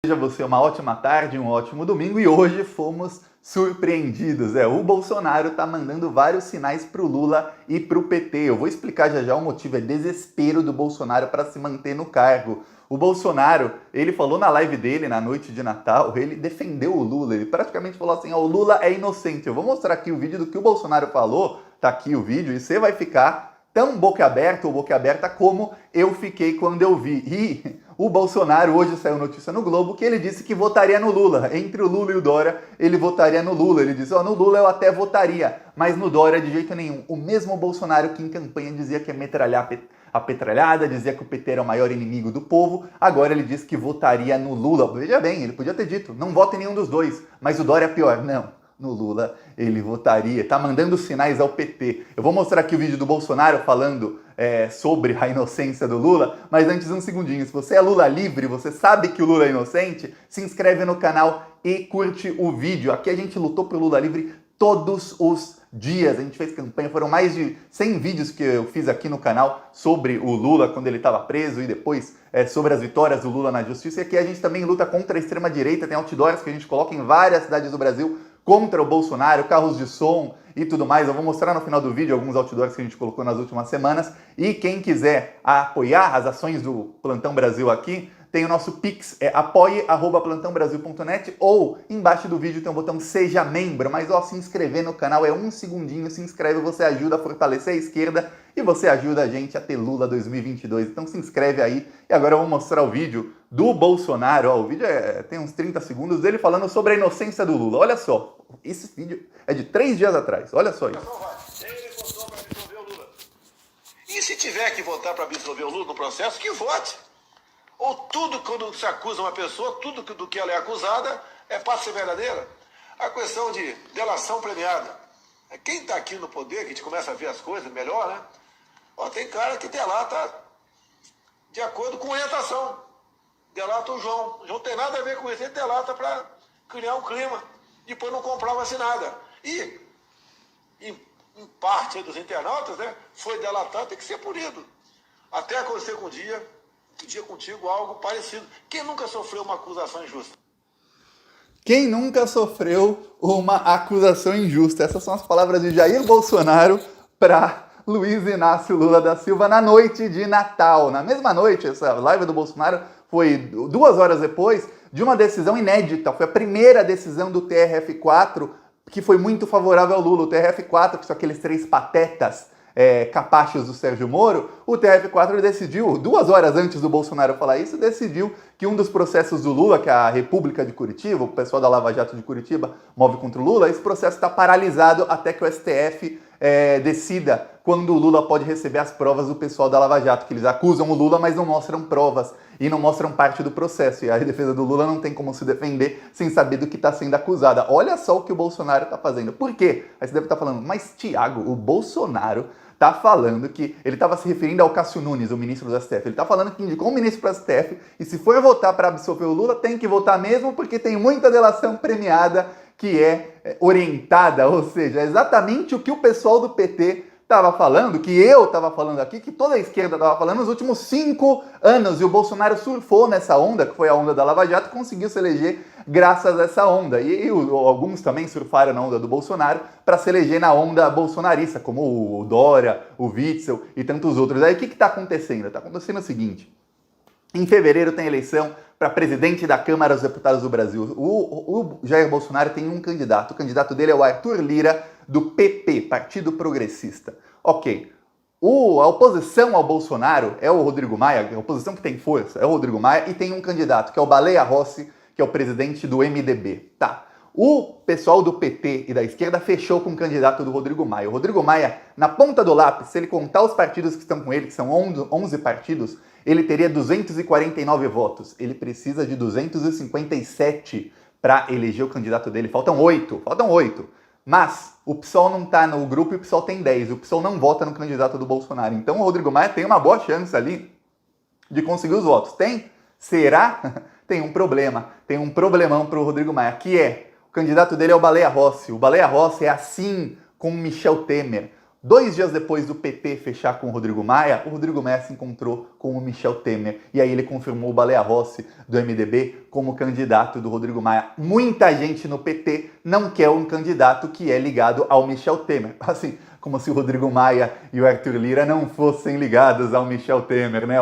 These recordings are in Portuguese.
Seja você uma ótima tarde, um ótimo domingo, e hoje fomos surpreendidos. O Bolsonaro tá mandando vários sinais pro Lula e pro PT. Eu vou explicar já já o motivo, é desespero do Bolsonaro para se manter no cargo. O Bolsonaro, ele falou na live dele, na noite de Natal, ele defendeu o Lula, ele praticamente falou assim, o Lula é inocente. Eu vou mostrar aqui o vídeo do que o Bolsonaro falou, tá aqui o vídeo, e você vai ficar tão boca aberta ou boca aberta como eu fiquei quando eu vi. E o Bolsonaro, hoje saiu notícia no Globo, que ele disse que votaria no Lula. Entre o Lula e o Dória, ele votaria no Lula. Ele disse, no Lula eu até votaria, mas no Dória de jeito nenhum. O mesmo Bolsonaro que em campanha dizia que ia metralhar a petralhada, dizia que o PT era o maior inimigo do povo, agora ele diz que votaria no Lula. Veja bem, ele podia ter dito, não vote em nenhum dos dois, mas o Dória é pior. Não. No Lula ele votaria, tá mandando sinais ao PT. Eu vou mostrar aqui o vídeo do Bolsonaro falando sobre a inocência do Lula, mas antes um segundinho, se você é Lula livre, você sabe que o Lula é inocente, se inscreve no canal e curte o vídeo. Aqui a gente lutou pelo Lula livre todos os dias, a gente fez campanha, foram mais de 100 vídeos que eu fiz aqui no canal sobre o Lula quando ele estava preso e depois sobre as vitórias do Lula na justiça. E aqui a gente também luta contra a extrema-direita, tem outdoors que a gente coloca em várias cidades do Brasil, contra o Bolsonaro, carros de som e tudo mais. Eu vou mostrar no final do vídeo alguns outdoors que a gente colocou nas últimas semanas. E quem quiser apoiar as ações do Plantão Brasil aqui, tem o nosso Pix, apoie@plantãobrasil.net, ou embaixo do vídeo tem um botão Seja Membro, mas se inscrever no canal é um segundinho, se inscreve, você ajuda a fortalecer a esquerda e você ajuda a gente a ter Lula 2022. Então se inscreve aí. E agora eu vou mostrar o vídeo do Bolsonaro. O vídeo tem uns 30 segundos dele falando sobre a inocência do Lula. Olha só, esse vídeo é de 3 dias atrás, olha só isso. Ele votou para absolver o Lula. E se tiver que votar para absolver o Lula no processo, que vote. Ou tudo, quando se acusa uma pessoa, tudo do que ela é acusada é para ser verdadeira. A questão de delação premiada. Quem está aqui no poder, que a gente começa a ver as coisas melhor, né? Tem cara que delata de acordo com orientação. Delata o João. O João tem nada a ver com isso, ele delata para criar um clima. Depois não comprava-se nada. E, em parte dos internautas, né, foi delatado, tem que ser punido. Até acontecer com um dia contigo algo parecido. Quem nunca sofreu uma acusação injusta? Quem nunca sofreu uma acusação injusta? Essas são as palavras de Jair Bolsonaro para Luiz Inácio Lula da Silva na noite de Natal. Na mesma noite, essa live do Bolsonaro foi 2 horas depois de uma decisão inédita. Foi a primeira decisão do TRF4 que foi muito favorável ao Lula. O TRF4, que são aqueles 3 patetas capachos do Sérgio Moro, o TRF4 decidiu, 2 horas antes do Bolsonaro falar isso, decidiu que um dos processos do Lula, que é a República de Curitiba, o pessoal da Lava Jato de Curitiba move contra o Lula, esse processo está paralisado até que o STF decida quando o Lula pode receber as provas do pessoal da Lava Jato, que eles acusam o Lula, mas não mostram provas e não mostram parte do processo. E a defesa do Lula não tem como se defender sem saber do que está sendo acusada. Olha só o que o Bolsonaro está fazendo. Por quê? Aí você deve estar falando, mas Thiago, o Bolsonaro tá falando que ele estava se referindo ao Cássio Nunes, o ministro do STF. Ele tá falando que indicou um ministro para o STF e se for votar para absolver o Lula, tem que votar mesmo porque tem muita delação premiada que é orientada, ou seja, é exatamente o que o pessoal do PT estava falando, que eu estava falando aqui, que toda a esquerda estava falando nos últimos 5 anos. E o Bolsonaro surfou nessa onda, que foi a onda da Lava Jato, e conseguiu se eleger graças a essa onda. E alguns também surfaram na onda do Bolsonaro para se eleger na onda bolsonarista, como o Dória, o Witzel e tantos outros. Aí o que está acontecendo? Está acontecendo o seguinte. Em fevereiro tem eleição para presidente da Câmara dos Deputados do Brasil. O Jair Bolsonaro tem um candidato. O candidato dele é o Arthur Lira, do PP, Partido Progressista. Ok. A oposição ao Bolsonaro é o Rodrigo Maia, a oposição que tem força é o Rodrigo Maia, e tem um candidato, que é o Baleia Rossi, que é o presidente do MDB. Tá. O pessoal do PT e da esquerda fechou com o candidato do Rodrigo Maia. O Rodrigo Maia, na ponta do lápis, se ele contar os partidos que estão com ele, que são 11 partidos, ele teria 249 votos. Ele precisa de 257 para eleger o candidato dele. Faltam 8. Mas o PSOL não está no grupo e o PSOL tem 10. O PSOL não vota no candidato do Bolsonaro. Então o Rodrigo Maia tem uma boa chance ali de conseguir os votos. Tem? Será? Tem um problema. Tem um problemão para o Rodrigo Maia, que o candidato dele é o Baleia Rossi. O Baleia Rossi é assim com o Michel Temer. 2 dias depois do PT fechar com o Rodrigo Maia se encontrou com o Michel Temer. E aí ele confirmou o Baleia Rossi do MDB como candidato do Rodrigo Maia. Muita gente no PT não quer um candidato que é ligado ao Michel Temer. Assim, como se o Rodrigo Maia e o Arthur Lira não fossem ligados ao Michel Temer, né?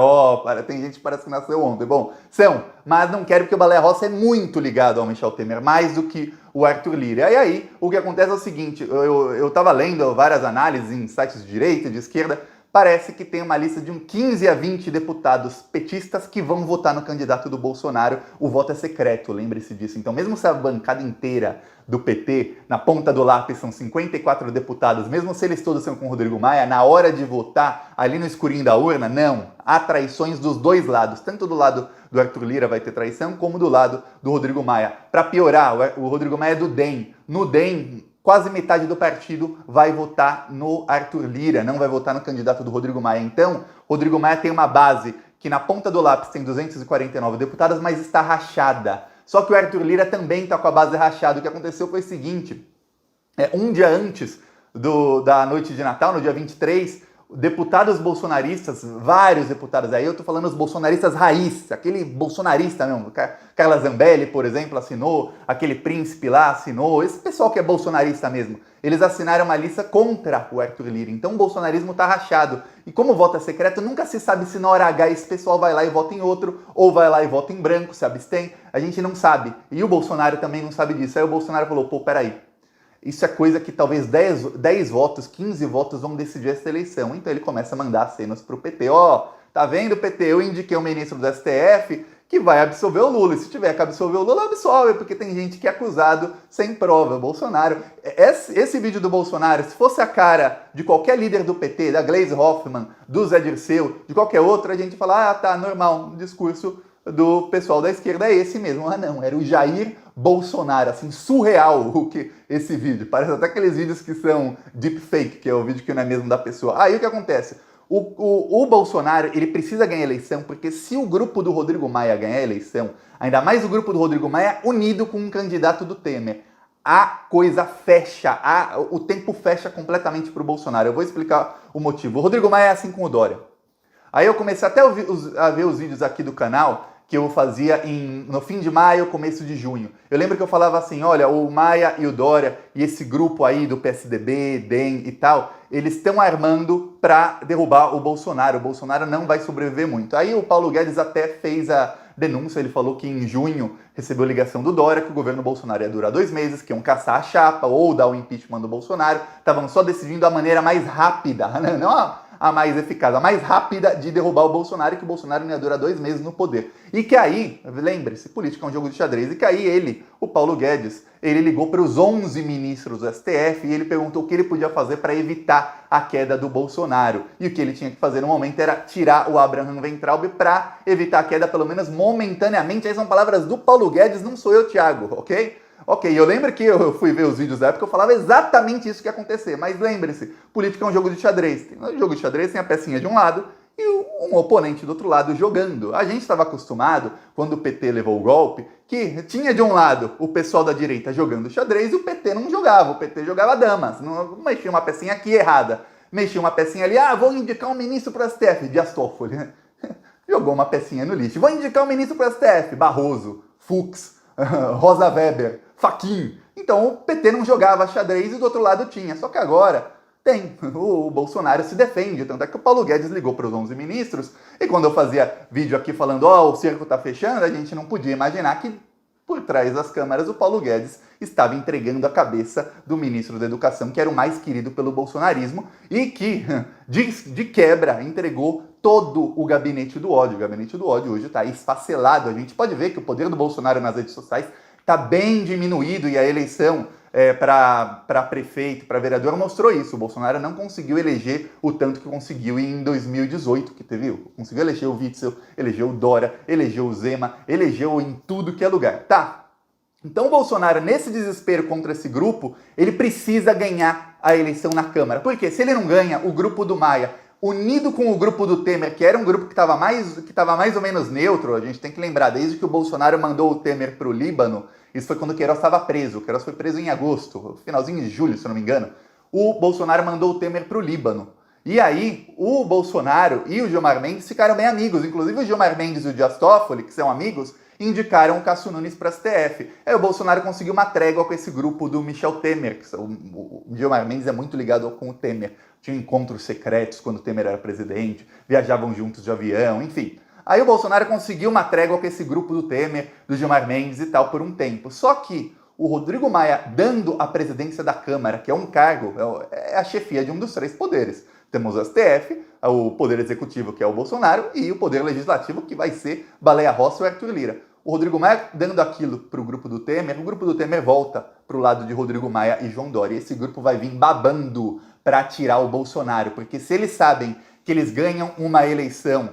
Tem gente que parece que nasceu ontem. Bom, são, mas não quero porque o Baleia Rossi é muito ligado ao Michel Temer, mais do que o Arthur Lira. E aí, o que acontece é o seguinte, eu tava lendo várias análises em sites de direita, de esquerda, parece que tem uma lista de 15 a 20 deputados petistas que vão votar no candidato do Bolsonaro. O voto é secreto, lembre-se disso. Então, mesmo se a bancada inteira do PT, na ponta do lápis, são 54 deputados, mesmo se eles todos são com o Rodrigo Maia, na hora de votar, ali no escurinho da urna, não. Há traições dos dois lados, tanto do lado do Arthur Lira vai ter traição, como do lado do Rodrigo Maia. Para piorar, o Rodrigo Maia é do DEM. No DEM, quase metade do partido vai votar no Arthur Lira, não vai votar no candidato do Rodrigo Maia. Então, Rodrigo Maia tem uma base que na ponta do lápis tem 249 deputados, mas está rachada. Só que o Arthur Lira também está com a base rachada. O que aconteceu foi o seguinte, um dia antes da noite de Natal, no dia 23, deputados bolsonaristas, vários deputados aí, eu tô falando os bolsonaristas raiz, aquele bolsonarista mesmo, Carla Zambelli, por exemplo, assinou, aquele príncipe lá assinou, esse pessoal que é bolsonarista mesmo, eles assinaram uma lista contra o Arthur Lira, então o bolsonarismo tá rachado, e como o voto é secreto, nunca se sabe se na hora H esse pessoal vai lá e vota em outro, ou vai lá e vota em branco, se abstém, a gente não sabe, e o Bolsonaro também não sabe disso, aí o Bolsonaro falou, pô, peraí, isso é coisa que talvez 10 votos, 15 votos vão decidir essa eleição. Então ele começa a mandar acenos pro PT. Tá vendo, PT? Eu indiquei o ministro do STF que vai absolver o Lula. E se tiver que absolver o Lula, absolve, porque tem gente que é acusado sem prova. O Bolsonaro... Esse vídeo do Bolsonaro, se fosse a cara de qualquer líder do PT, da Gleisi Hoffmann, do Zé Dirceu, de qualquer outro, a gente fala, tá, normal, um discurso do pessoal da esquerda é esse mesmo. Não, era o Jair Bolsonaro, assim, surreal esse vídeo. Parece até aqueles vídeos que são deepfake, que é o vídeo que não é mesmo da pessoa. Aí o que acontece? O Bolsonaro, ele precisa ganhar a eleição, porque se o grupo do Rodrigo Maia ganhar a eleição, ainda mais o grupo do Rodrigo Maia unido com um candidato do Temer, a coisa fecha, o tempo fecha completamente para o Bolsonaro. Eu vou explicar o motivo. O Rodrigo Maia é assim com o Dória. Aí eu comecei até a ver os vídeos aqui do canal, que eu fazia no fim de maio, começo de junho. Eu lembro que eu falava assim, olha, o Maia e o Dória e esse grupo aí do PSDB, DEM e tal, eles estão armando para derrubar o Bolsonaro. O Bolsonaro não vai sobreviver muito. Aí o Paulo Guedes até fez a denúncia, ele falou que em junho recebeu ligação do Dória, que o governo Bolsonaro ia durar 2 meses, que iam caçar a chapa ou dar o impeachment do Bolsonaro. Estavam só decidindo a maneira mais rápida, não a mais eficaz, a mais rápida de derrubar o Bolsonaro, e que o Bolsonaro não ia durar 2 meses no poder. E que aí, lembre-se, política é um jogo de xadrez, e que aí o Paulo Guedes, ele ligou para os 11 ministros do STF e ele perguntou o que ele podia fazer para evitar a queda do Bolsonaro. E o que ele tinha que fazer no momento era tirar o Abraham Weintraub para evitar a queda, pelo menos momentaneamente. Aí são palavras do Paulo Guedes, não sou eu, Thiago, ok? Ok, eu lembro que eu fui ver os vídeos da época, eu falava exatamente isso que ia acontecer, mas lembre-se, política é um jogo de xadrez. No jogo de xadrez tem a pecinha de um lado e um oponente do outro lado jogando. A gente estava acostumado, quando o PT levou o golpe, que tinha de um lado o pessoal da direita jogando xadrez e o PT não jogava, o PT jogava damas, não mexia uma pecinha aqui errada, mexia uma pecinha ali, vou indicar um ministro para o STF, Dias Toffoli, jogou uma pecinha no lixo, vou indicar um ministro para o STF, Barroso, Fux, Rosa Weber, Fachin. Então o PT não jogava xadrez e do outro lado tinha. Só que agora tem. O Bolsonaro se defende. Tanto é que o Paulo Guedes ligou para os 11 ministros e quando eu fazia vídeo aqui falando o cerco tá fechando, a gente não podia imaginar que por trás das câmeras o Paulo Guedes estava entregando a cabeça do ministro da Educação, que era o mais querido pelo bolsonarismo e que, de quebra, entregou todo o gabinete do ódio. O gabinete do ódio hoje está esfacelado. A gente pode ver que o poder do Bolsonaro nas redes sociais está bem diminuído e a eleição para prefeito, para vereador mostrou isso. O Bolsonaro não conseguiu eleger o tanto que conseguiu em 2018, que teve, conseguiu eleger o Witzel, elegeu o Dória, elegeu o Zema, elegeu em tudo que é lugar. Tá. Então o Bolsonaro, nesse desespero contra esse grupo, ele precisa ganhar a eleição na Câmara. Porque se ele não ganha, o grupo do Maia, unido com o grupo do Temer, que era um grupo que estava mais ou menos neutro, a gente tem que lembrar, desde que o Bolsonaro mandou o Temer para o Líbano, isso foi quando o Queiroz estava preso. O Queiroz foi preso em agosto, finalzinho de julho, se eu não me engano. o Bolsonaro mandou o Temer para o Líbano. E aí, o Bolsonaro e o Gilmar Mendes ficaram bem amigos. Inclusive, o Gilmar Mendes e o Dias Toffoli, que são amigos, indicaram o Cássio Nunes para a STF. Aí o Bolsonaro conseguiu uma trégua com esse grupo do Michel Temer. O Gilmar Mendes é muito ligado com o Temer. Tinham encontros secretos quando o Temer era presidente, viajavam juntos de avião, enfim. Aí o Bolsonaro conseguiu uma trégua com esse grupo do Temer, do Gilmar Mendes e tal, por um tempo. Só que o Rodrigo Maia, dando a presidência da Câmara, que é um cargo, é a chefia de um dos 3 poderes. Temos o STF, o Poder Executivo, que é o Bolsonaro, e o Poder Legislativo, que vai ser Baleia Rossi ou Arthur Lira. O Rodrigo Maia, dando aquilo para o grupo do Temer, o grupo do Temer volta para o lado de Rodrigo Maia e João Dória. E esse grupo vai vir babando para tirar o Bolsonaro, porque se eles sabem que eles ganham uma eleição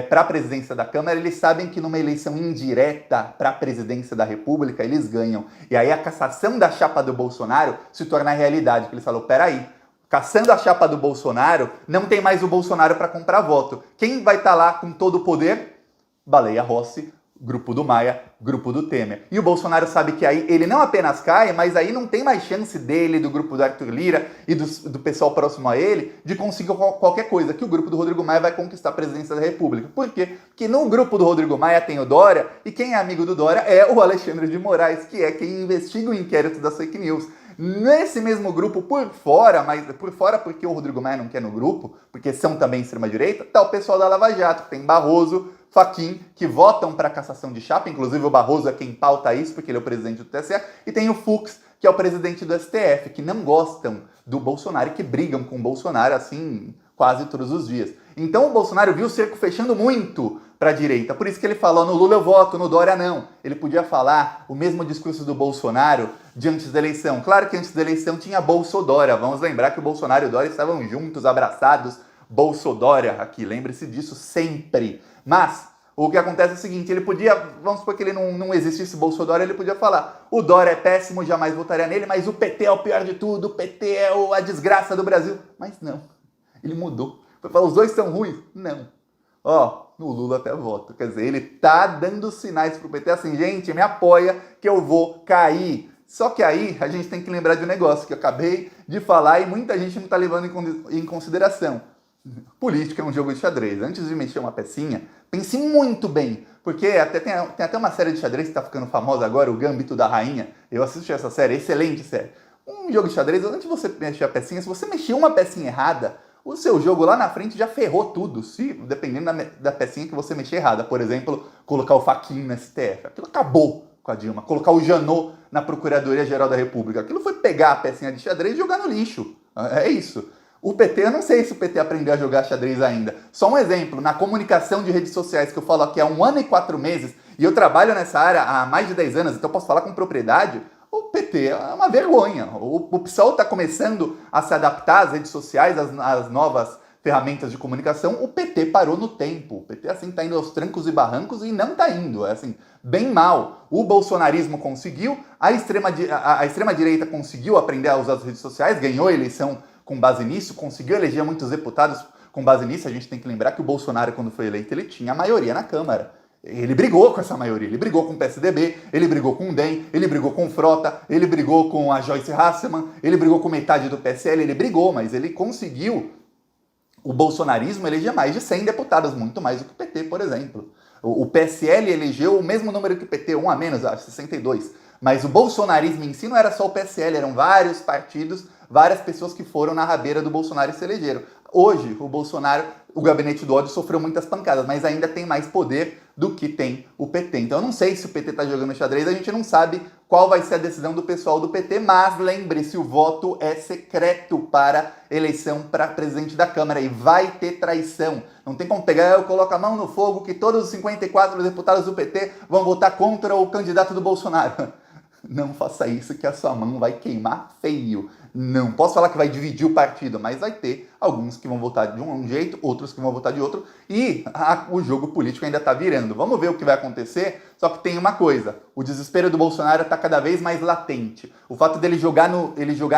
para a presidência da Câmara, eles sabem que numa eleição indireta para a presidência da República, eles ganham. E aí a cassação da chapa do Bolsonaro se torna realidade, porque eles falam, peraí, caçando a chapa do Bolsonaro, não tem mais o Bolsonaro para comprar voto. Quem vai estar lá com todo o poder? Baleia Rossi, grupo do Maia, grupo do Temer. E o Bolsonaro sabe que aí ele não apenas cai, mas aí não tem mais chance dele, do grupo do Arthur Lira e do pessoal próximo a ele, de conseguir qualquer coisa, que o grupo do Rodrigo Maia vai conquistar a presidência da República. Por quê? Porque no grupo do Rodrigo Maia tem o Dória, e quem é amigo do Dória é o Alexandre de Moraes, que é quem investiga o inquérito das fake news. Nesse mesmo grupo, por fora, mas por fora porque o Rodrigo Maia não quer no grupo, porque são também extrema-direita, tá o pessoal da Lava Jato, tem Barroso, Fachin, que votam para cassação de chapa, inclusive o Barroso é quem pauta isso, porque ele é o presidente do TSE, e tem o Fux, que é o presidente do STF, que não gostam do Bolsonaro e que brigam com o Bolsonaro, assim, quase todos os dias. Então o Bolsonaro viu o cerco fechando muito para a direita, por isso que ele falou, no Lula eu voto, no Dória não. Ele podia falar o mesmo discurso do Bolsonaro de antes da eleição. Claro que antes da eleição tinha Bolsodória, vamos lembrar que o Bolsonaro e o Dória estavam juntos, abraçados, Bolsodória aqui, lembre-se disso sempre. Mas o que acontece é o seguinte, ele podia, vamos supor que ele não existisse Bolsonaro, ele podia falar, o Dória é péssimo, jamais votaria nele, mas o PT é o pior de tudo, o PT é a desgraça do Brasil. Mas não, ele mudou. Foi falar, os dois são ruins? Não. Ó, no Lula até voto. Quer dizer, ele tá dando sinais pro PT assim, gente, me apoia que eu vou cair. Só que aí a gente tem que lembrar de um negócio que eu acabei de falar e muita gente não tá levando em consideração. Política é um jogo de xadrez. Antes de mexer uma pecinha, pense muito bem. Porque tem até uma série de xadrez que tá ficando famosa agora, o Gambito da Rainha. Eu assisti essa série, excelente série. Um jogo de xadrez, antes de você mexer a pecinha, se você mexer uma pecinha errada, o seu jogo lá na frente já ferrou tudo, dependendo da pecinha que você mexer errada. Por exemplo, colocar o Fachin no STF. Aquilo acabou com a Dilma. Colocar o Janot na Procuradoria-Geral da República. Aquilo foi pegar a pecinha de xadrez e jogar no lixo. É isso. O PT, eu não sei se o PT aprendeu a jogar xadrez ainda. Só um exemplo, na comunicação de redes sociais, que eu falo aqui há 1 ano e 4 meses, e eu trabalho nessa área há mais de 10 anos, então eu posso falar com propriedade, o PT é uma vergonha. O PSOL está começando a se adaptar às redes sociais, às novas ferramentas de comunicação. O PT parou no tempo. O PT assim está indo aos trancos e barrancos e não está indo. É assim, bem mal. O bolsonarismo conseguiu, a extrema-direita conseguiu aprender a usar as redes sociais, ganhou a eleição com base nisso, conseguiu eleger muitos deputados com base nisso. A gente tem que lembrar que o Bolsonaro, quando foi eleito, ele tinha a maioria na Câmara. Ele brigou com essa maioria, ele brigou com o PSDB, ele brigou com o DEM, ele brigou com o Frota, ele brigou com a Joyce Hasselmann, ele brigou com metade do PSL, ele brigou, mas ele conseguiu, o bolsonarismo eleger mais de 100 deputados, muito mais do que o PT, por exemplo. O PSL elegeu o mesmo número que o PT, um a menos, acho, 62. Mas o bolsonarismo em si não era só o PSL, eram vários partidos, várias pessoas que foram na rabeira do Bolsonaro e se elegeram. Hoje, o Bolsonaro, o gabinete do ódio sofreu muitas pancadas, mas ainda tem mais poder do que tem o PT. Então eu não sei se o PT está jogando xadrez, a gente não sabe qual vai ser a decisão do pessoal do PT, mas lembre-se, o voto é secreto para eleição para presidente da Câmara e vai ter traição. Não tem como pegar, eu coloco a mão no fogo que todos os 54 deputados do PT vão votar contra o candidato do Bolsonaro. Não faça isso que a sua mão vai queimar feio. Não posso falar que vai dividir o partido, mas vai ter alguns que vão votar de um jeito, outros que vão votar de outro, e o jogo político ainda está virando. Vamos ver o que vai acontecer, só que tem uma coisa, o desespero do Bolsonaro está cada vez mais latente. O fato dele jogar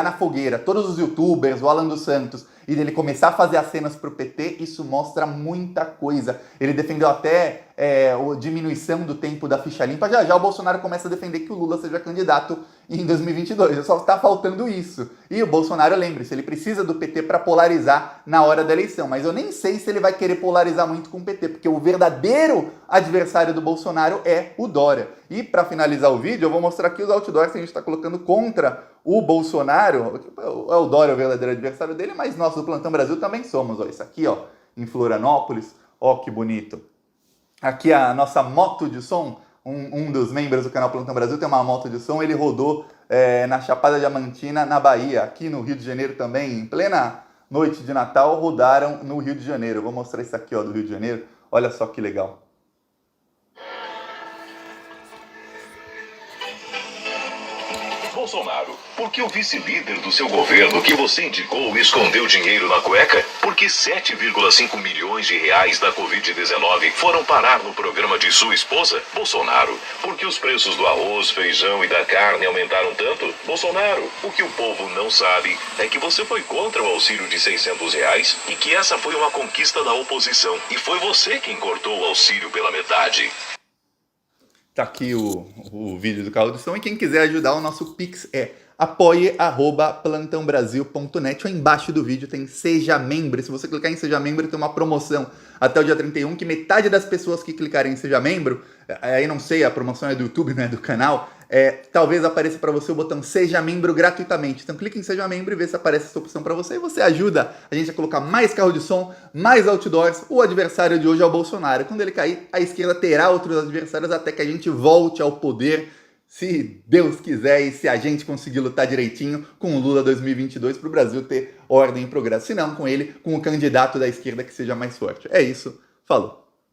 na fogueira todos os youtubers, o Alan dos Santos, e dele começar a fazer acenos pro PT, isso mostra muita coisa. Ele defendeu até a diminuição do tempo da ficha limpa. Já o Bolsonaro começa a defender que o Lula seja candidato em 2022. Só está faltando isso. E o Bolsonaro, lembre-se, ele precisa do PT para polarizar na hora da eleição. Mas eu nem sei se ele vai querer polarizar muito com o PT, porque o verdadeiro adversário do Bolsonaro é o Dória. E para finalizar o vídeo, eu vou mostrar aqui os outdoors que a gente está colocando contra o Bolsonaro. É o Dória o verdadeiro adversário dele, mas nós do Plantão Brasil também somos. Ó, isso aqui, ó, em Florianópolis. Ó, que bonito. Aqui a nossa moto de som, um dos membros do canal Plantão Brasil tem uma moto de som, ele rodou na Chapada Diamantina, na Bahia. Aqui no Rio de Janeiro também, em plena noite de Natal, rodaram no Rio de Janeiro. Vou mostrar isso aqui, ó, do Rio de Janeiro. Olha só que legal. Bolsonaro, por que o vice-líder do seu governo que você indicou escondeu dinheiro na cueca? Porque 7,5 milhões de reais da Covid-19 foram parar no programa de sua esposa? Bolsonaro, por que os preços do arroz, feijão e da carne aumentaram tanto? Bolsonaro, o que o povo não sabe é que você foi contra o auxílio de 600 reais e que essa foi uma conquista da oposição e foi você quem cortou o auxílio pela metade. Tá aqui o vídeo do carro de som, e quem quiser ajudar, o nosso Pix é apoie@plantãobrasil.net, ou embaixo do vídeo tem Seja Membro. Se você clicar em Seja Membro, tem uma promoção até o dia 31, que metade das pessoas que clicarem em Seja Membro, aí não sei, a promoção é do YouTube, não é do canal, talvez apareça para você o botão Seja Membro gratuitamente. Então clique em Seja Membro e vê se aparece essa opção para você, e você ajuda a gente a colocar mais carro de som, mais outdoors. O adversário de hoje é o Bolsonaro. Quando ele cair, a esquerda terá outros adversários até que a gente volte ao poder, se Deus quiser, e se a gente conseguir lutar direitinho com o Lula 2022 para o Brasil ter ordem e progresso. Se não, com ele, com o candidato da esquerda que seja mais forte. É isso. Falou.